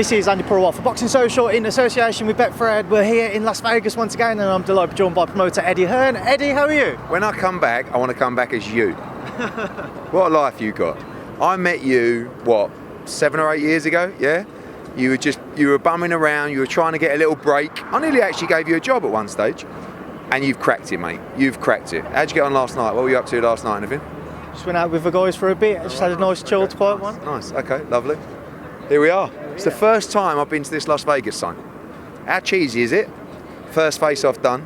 This is Andi Purewal for Boxing Social in association with Betfred. We're here in Las Vegas once again, and I'm delighted to be joined by promoter Eddie Hearn. Eddie, how are you? When I come back, I want to come back as you. What a life you got. I met you, what, 7 or 8 years ago, yeah? You were bumming around, you were trying to get a little break. I nearly actually gave you a job at one stage. And you've cracked it, mate. You've cracked it. How'd you get on last night? What were you up to last night, anything? Just went out with the guys for a bit. Just had a nice, chilled, quiet one. Nice, okay, lovely. Here we are. It's the first time I've been to this Las Vegas sign. How cheesy is it? First face-off done.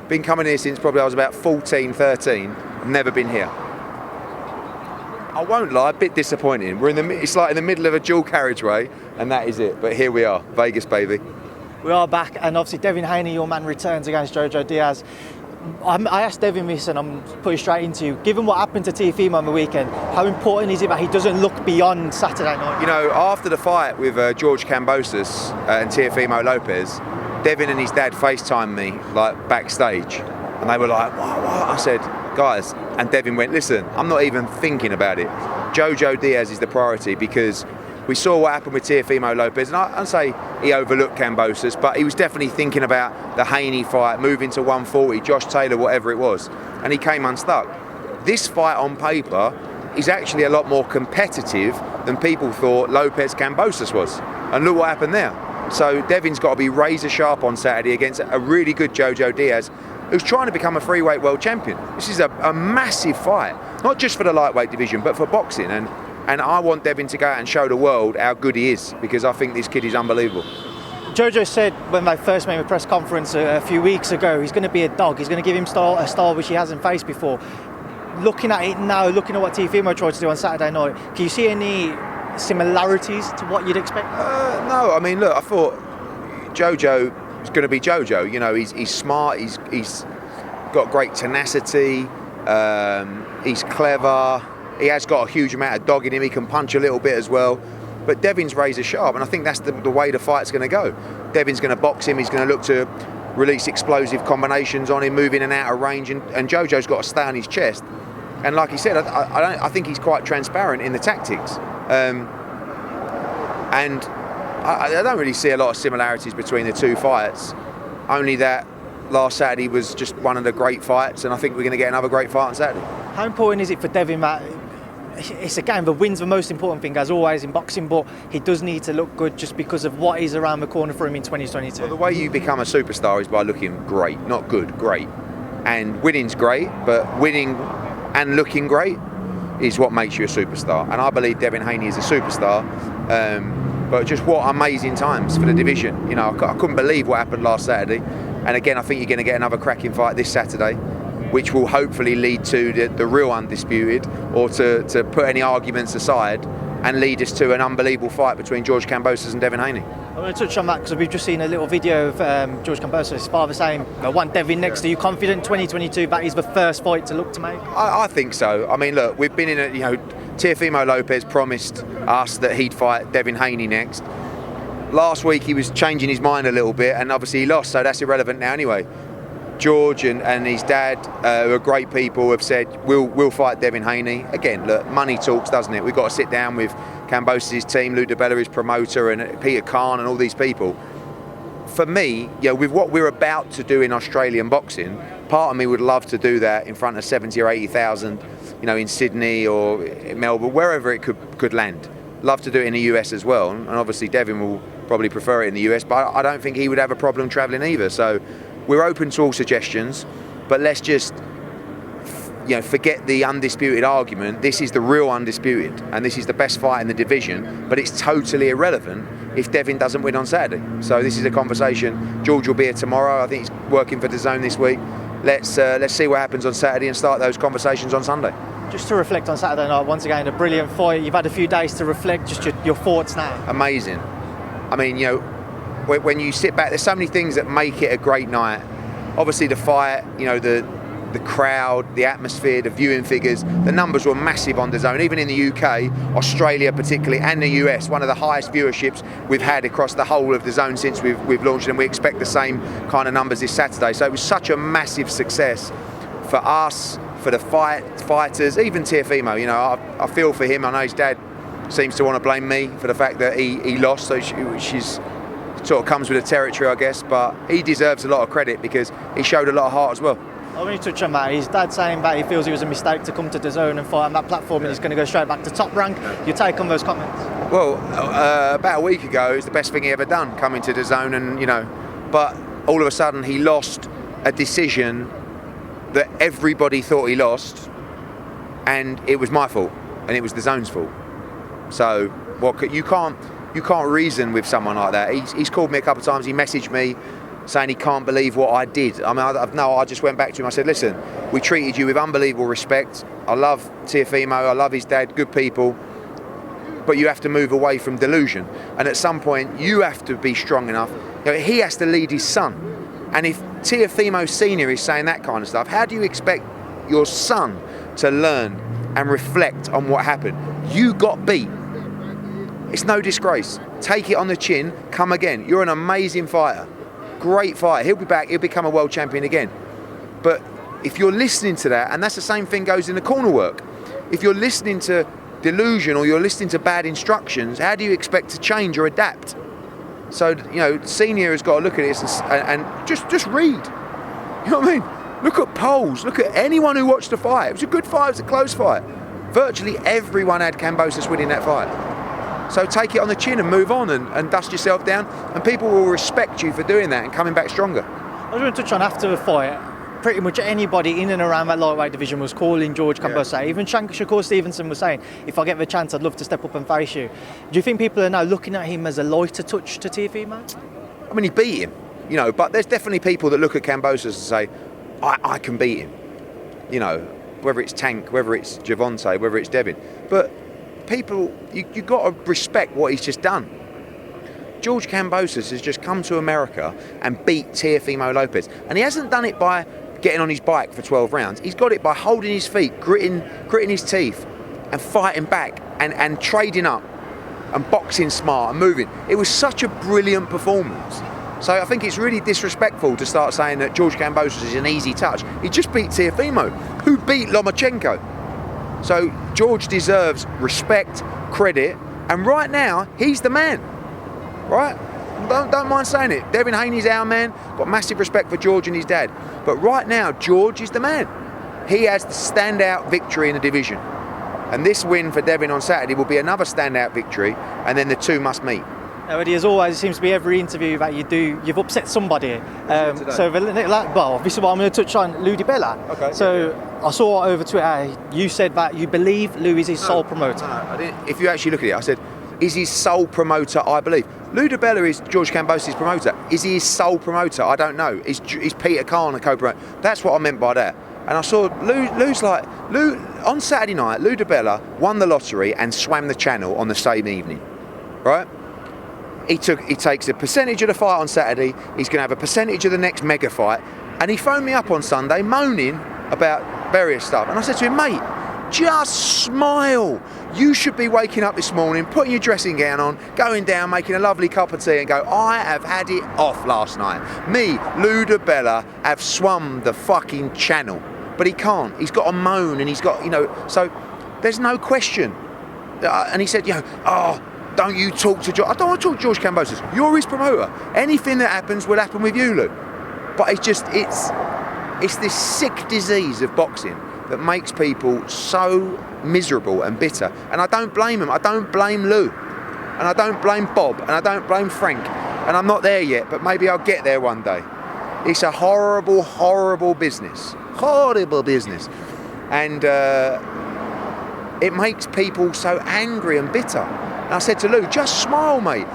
Been coming here since probably I was about 14, 13. Never been here. I won't lie, a bit disappointing. It's like in the middle of a dual carriageway, and that is it. But here we are, Vegas, baby. We are back, and obviously Devin Haney, your man, returns against Joseph Diaz. I asked Devin this, and I'm putting straight into you. Given what happened to Teofimo on the weekend, how important is it that he doesn't look beyond Saturday night? You know, after the fight with George Kambosos and Teofimo Lopez, Devin and his dad FaceTimed me like backstage, and they were like, "What?" I said, "Guys," and Devin went, "Listen, I'm not even thinking about it. Joseph Diaz is the priority because we saw what happened with Teofimo Lopez, and I'd say he overlooked Kambosos, but he was definitely thinking about the Haney fight, moving to 140, Josh Taylor, whatever it was, and he came unstuck. This fight on paper is actually a lot more competitive than people thought Lopez Kambosos was, and look what happened there. So Devin's got to be razor sharp on Saturday against a really good Joseph Diaz, who's trying to become a freeweight world champion. This is a massive fight, not just for the lightweight division, but for boxing. And I want Devin to go out and show the world how good he is, because I think this kid is unbelievable. Jojo said when they first made a press conference a few weeks ago, he's going to be a dog. He's going to give him a style which he hasn't faced before. Looking at it now, looking at what Teofimo tried to do on Saturday night, can you see any similarities to what you'd expect? No, I mean, look, I thought Jojo is going to be Jojo. You know, he's smart, he's got great tenacity, he's clever. He has got a huge amount of dog in him. He can punch a little bit as well. But Devin's razor sharp, and I think that's the way the fight's going to go. Devin's going to box him. He's going to look to release explosive combinations on him, move in and out of range. And Jojo's got to stay on his chest. And like he said, I think he's quite transparent in the tactics. And I don't really see a lot of similarities between the two fights. Only that last Saturday was just one of the great fights, and I think we're going to get another great fight on Saturday. How important is it for Devin that it's a game, the win's the most important thing as always in boxing, but he does need to look good just because of what is around the corner for him in 2022? Well, the way you become a superstar is by looking great, not good, great. And winning's great, but winning and looking great is what makes you a superstar. And I believe Devin Haney is a superstar. But just what amazing times for the division. You know, I couldn't believe what happened last Saturday. And again, I think you're going to get another cracking fight this Saturday, which will hopefully lead to the real undisputed, or to put any arguments aside and lead us to an unbelievable fight between George Kambosos and Devin Haney. I want to touch on that because we've just seen a little video of George Kambosos, his father saying, I want Devin next to you. Confident 2022 that is the first fight to look to make? I think so. I mean, look, we've been in Teofimo Lopez promised us that he'd fight Devin Haney next. Last week he was changing his mind a little bit, and obviously he lost, so that's irrelevant now anyway. George and his dad, who are great people, have said we'll fight Devin Haney. Again, look, money talks, doesn't it? We've got to sit down with Kambosos' team, Lou DiBella, his promoter, and Peter Khan and all these people. For me, with what we're about to do in Australian boxing, part of me would love to do that in front of 70 or 80,000, in Sydney or in Melbourne, wherever it could land. Love to do it in the US as well, and obviously Devin will probably prefer it in the US, but I don't think he would have a problem travelling either. So we're open to all suggestions, but let's just forget the undisputed argument. This is the real undisputed, and this is the best fight in the division, but it's totally irrelevant if Devin doesn't win on Saturday. So this is a conversation. George will be here tomorrow. I think he's working for DAZN this week. Let's see what happens on Saturday and start those conversations on Sunday. Just to reflect on Saturday night, once again, a brilliant fight. You've had a few days to reflect, just your thoughts now. Amazing. I mean, when you sit back, there's so many things that make it a great night. Obviously the fight, the crowd, the atmosphere, the viewing figures, the numbers were massive on DAZN. Even in the UK, Australia particularly, and the US, one of the highest viewerships we've had across the whole of DAZN since we've launched, and we expect the same kind of numbers this Saturday. So it was such a massive success for us, for the fighters, even Teofimo. I feel for him. I know his dad seems to want to blame me for the fact that he lost, so she's sort of comes with the territory, I guess, but he deserves a lot of credit because he showed a lot of heart as well. I want you to touch on that. His dad saying that he feels it was a mistake to come to DAZN and fight on that platform, and he's going to go straight back to Top Rank. Your take on those comments? Well, about a week ago, it was the best thing he ever done, coming to DAZN, and but all of a sudden he lost a decision that everybody thought he lost, and it was my fault, and it was DAZN's fault. So you can't reason with someone like that. He's called me a couple of times. He messaged me saying he can't believe what I did. I mean, I just went back to him. I said, listen, we treated you with unbelievable respect. I love Teofimo, I love his dad, good people. But you have to move away from delusion. And at some point, you have to be strong enough. He has to lead his son. And if Teofimo Sr. is saying that kind of stuff, how do you expect your son to learn and reflect on what happened? You got beat. It's no disgrace. Take it on the chin, come again. You're an amazing fighter. Great fighter. He'll be back, he'll become a world champion again. But if you're listening to that, and that's the same thing goes in the corner work, if you're listening to delusion or you're listening to bad instructions, how do you expect to change or adapt? So, Senior has got to look at this and just read. You know what I mean? Look at polls, look at anyone who watched the fight. It was a good fight, it was a close fight. Virtually everyone had Kambosos winning that fight. So take it on the chin and move on and dust yourself down, and people will respect you for doing that and coming back stronger. I was going to touch on after the fight. Pretty much anybody in and around that lightweight division was calling George Kambosos. Yeah. Even Shakur Stevenson was saying, if I get the chance, I'd love to step up and face you. Do you think people are now looking at him as a lighter touch to Teofimo? I mean, he beat him, but there's definitely people that look at Kambosos and say, I can beat him. Whether it's Tank, whether it's Javante, whether it's Devin. But people, you've got to respect what he's just done. George Kambosos has just come to America and beat Teofimo Lopez. And he hasn't done it by getting on his bike for 12 rounds. He's got it by holding his feet, gritting his teeth and fighting back and trading up and boxing smart and moving. It was such a brilliant performance. So I think it's really disrespectful to start saying that George Kambosos is an easy touch. He just beat Teofimo, who beat Lomachenko. So George deserves respect, credit, and right now, he's the man, right? Don't mind saying it. Devin Haney's our man, got massive respect for George and his dad. But right now, George is the man. He has the standout victory in the division. And this win for Devin on Saturday will be another standout victory, and then the two must meet. Eddie, as always, it seems to be every interview that you do, you've upset somebody. So, this is what I'm going to touch on, Lou DiBella. Okay. So, yeah. I saw over Twitter, you said that you believe Lou is his sole promoter. No, I didn't. If you actually look at it, I said, is his sole promoter, I believe. Lou DiBella is George Kambosos' promoter. Is he his sole promoter? I don't know. Is Peter Khan a co-promoter? That's what I meant by that. And I saw Lou, on Saturday night, Lou DiBella won the lottery and swam the channel on the same evening, right? He takes a percentage of the fight on Saturday, he's going to have a percentage of the next mega fight, and he phoned me up on Sunday moaning about various stuff. And I said to him, mate, just smile. You should be waking up this morning, putting your dressing gown on, going down, making a lovely cup of tea and go, I have had it off last night. Me, Lou DiBella, have swum the fucking channel. But he can't. He's got to moan and he's got, so there's no question. And he said, don't you talk to George. I don't want to talk to George Kambosos. You're his promoter. Anything that happens will happen with you, Lou. But it's this sick disease of boxing that makes people so miserable and bitter. And I don't blame him. I don't blame Lou. And I don't blame Bob. And I don't blame Frank. And I'm not there yet, but maybe I'll get there one day. It's a horrible, horrible business. Horrible business. And it makes people so angry and bitter. And I said to Lou, just smile, mate.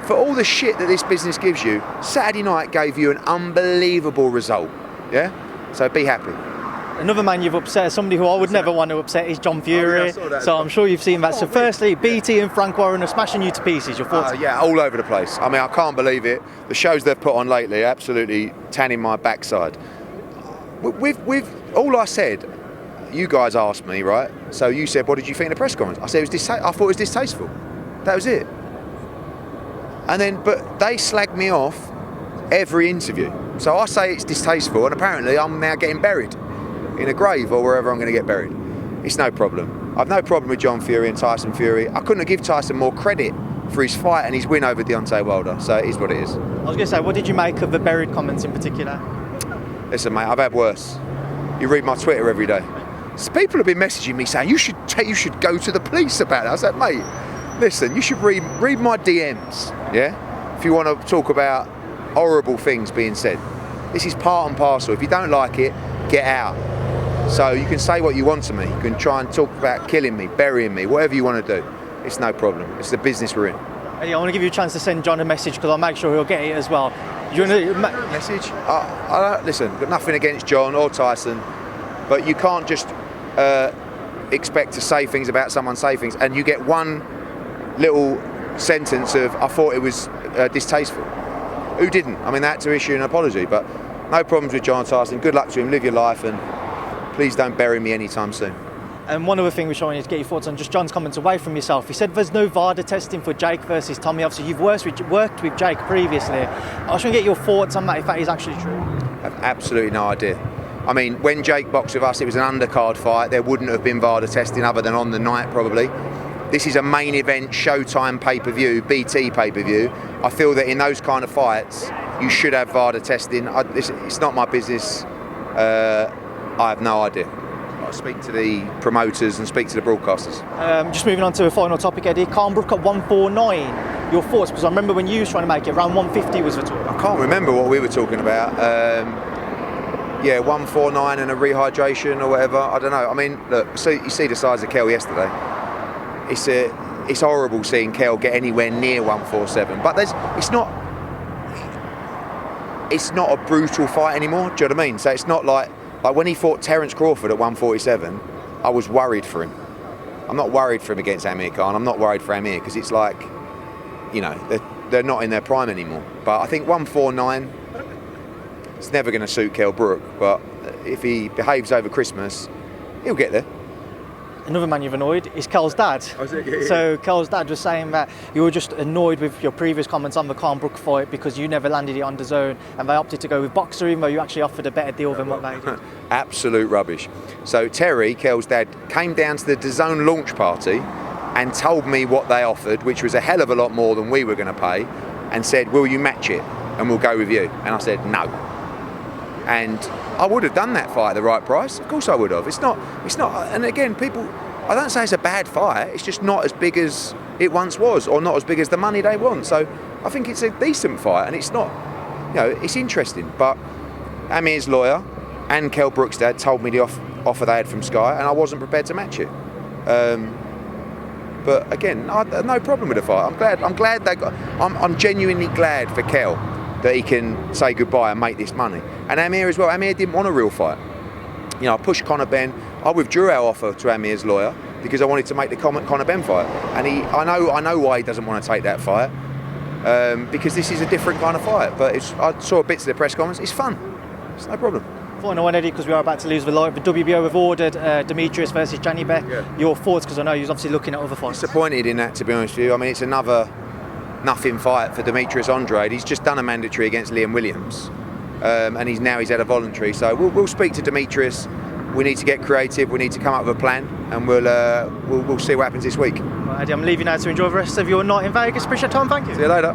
For all the shit that this business gives you, Saturday night gave you an unbelievable result. Yeah? So be happy. Another man you've upset, somebody who I would never want to upset, is John Fury. So I'm sure you've seen that. So firstly, BT and Frank Warren are smashing you to pieces. Your thoughts? Yeah, all over the place. I mean, I can't believe it. The shows they've put on lately, absolutely tanning my backside. With all I said, you guys asked me, right? So you said, what did you think of the press conference? I said, I thought it was distasteful. That was it. And then, but they slagged me off every interview. So I say it's distasteful, and apparently I'm now getting buried in a grave or wherever I'm going to get buried. It's no problem. I've no problem with John Fury and Tyson Fury. I couldn't have given Tyson more credit for his fight and his win over Deontay Wilder, so it is what it is. I was going to say, what did you make of the buried comments in particular? Listen, mate, I've had worse. You read my Twitter every day. So people have been messaging me saying, you should go to the police about it. I said, mate, listen, you should read my DMs, yeah? If you want to talk about horrible things being said. This is part and parcel. If you don't like it, get out. So you can say what you want to me. You can try and talk about killing me, burying me, whatever you want to do. It's no problem. It's the business we're in. Eddie, I want to give you a chance to send John a message because I'll make sure he'll get it as well. You want to message? Listen, got nothing against John or Tyson, but you can't just expect to say things about someone, say things, and you get one little sentence of, I thought it was distasteful. Who didn't? I mean, they had to issue an apology, but no problems with John Tyson. Good luck to him, live your life, and please don't bury me anytime soon. And one other thing which I wanted to get your thoughts on, just John's comments away from yourself. He said there's no VADA testing for Jake versus Tommy. Obviously, you've worked with Jake previously. I just want to get your thoughts on that, if that is actually true. I have absolutely no idea. I mean, when Jake boxed with us, it was an undercard fight. There wouldn't have been VADA testing other than on the night, probably. This is a main event, Showtime pay-per-view, BT pay-per-view. I feel that in those kind of fights, you should have VADA testing. It's not my business. I have no idea. I'll speak to the promoters and speak to the broadcasters. Just moving on to a final topic, Eddie. Kalmbrook at 149. Your thoughts? Because I remember when you was trying to make it, around 150 was the talk. I can't remember what we were talking about. 149 and a rehydration or whatever. I don't know. I mean, look, so you see the size of Kel yesterday. It's horrible seeing Kel get anywhere near 147. But it's not a brutal fight anymore. Do you know what I mean? So it's not like when he fought Terence Crawford at 147, I was worried for him. I'm not worried for him against Amir Khan. I'm not worried for Amir because it's like, you know, they're not in their prime anymore. But I think 149, it's never going to suit Kell Brook. But if he behaves over Christmas, he'll get there. Another man you've annoyed is Kell's dad. Oh, is it? Yeah. So Kell's dad was saying that you were just annoyed with your previous comments on the Kalmbrook fight because you never landed it on the zone and they opted to go with Boxer even though you actually offered a better deal than what they did. Absolute rubbish. So Terry, Kell's dad, came down to the DAZN launch party and told me what they offered, which was a hell of a lot more than we were going to pay, and said, will you match it and we'll go with you? And I said, no. And I would have done that fight at the right price. Of course I would have. It's not, and again, people, I don't say it's a bad fight, it's just not as big as it once was, or not as big as the money they want. So I think it's a decent fight, and it's not, you know, it's interesting. But Amir's lawyer and Kell Brook's dad told me the offer they had from Sky, and I wasn't prepared to match it. But again, I had no problem with the fight. I'm genuinely glad for Kell that he can say goodbye and make this money. And Amir as well. Amir didn't want a real fight. You know, I pushed Conor Benn. I withdrew our offer to Amir's lawyer because I wanted to make the Conor Benn fight. And I know why he doesn't want to take that fight because this is a different kind of fight. But I saw bits of the press conference. It's fun. It's no problem. Final one, Eddie, because we are about to lose the light. The WBO have ordered Demetrius versus Janibek. Yeah. Your thoughts, because I know you're obviously looking at other fights. Disappointed in that, to be honest with you. I mean, it's another nothing fight for Demetrius Andrade. He's just done a mandatory against Liam Williams, and he's had a voluntary. So we'll speak to Demetrius. We need to get creative. We need to come up with a plan, and we'll see what happens this week. Right, Eddie, I'm leaving now to enjoy the rest of your night in Vegas. Appreciate your time. Thank you. See you later.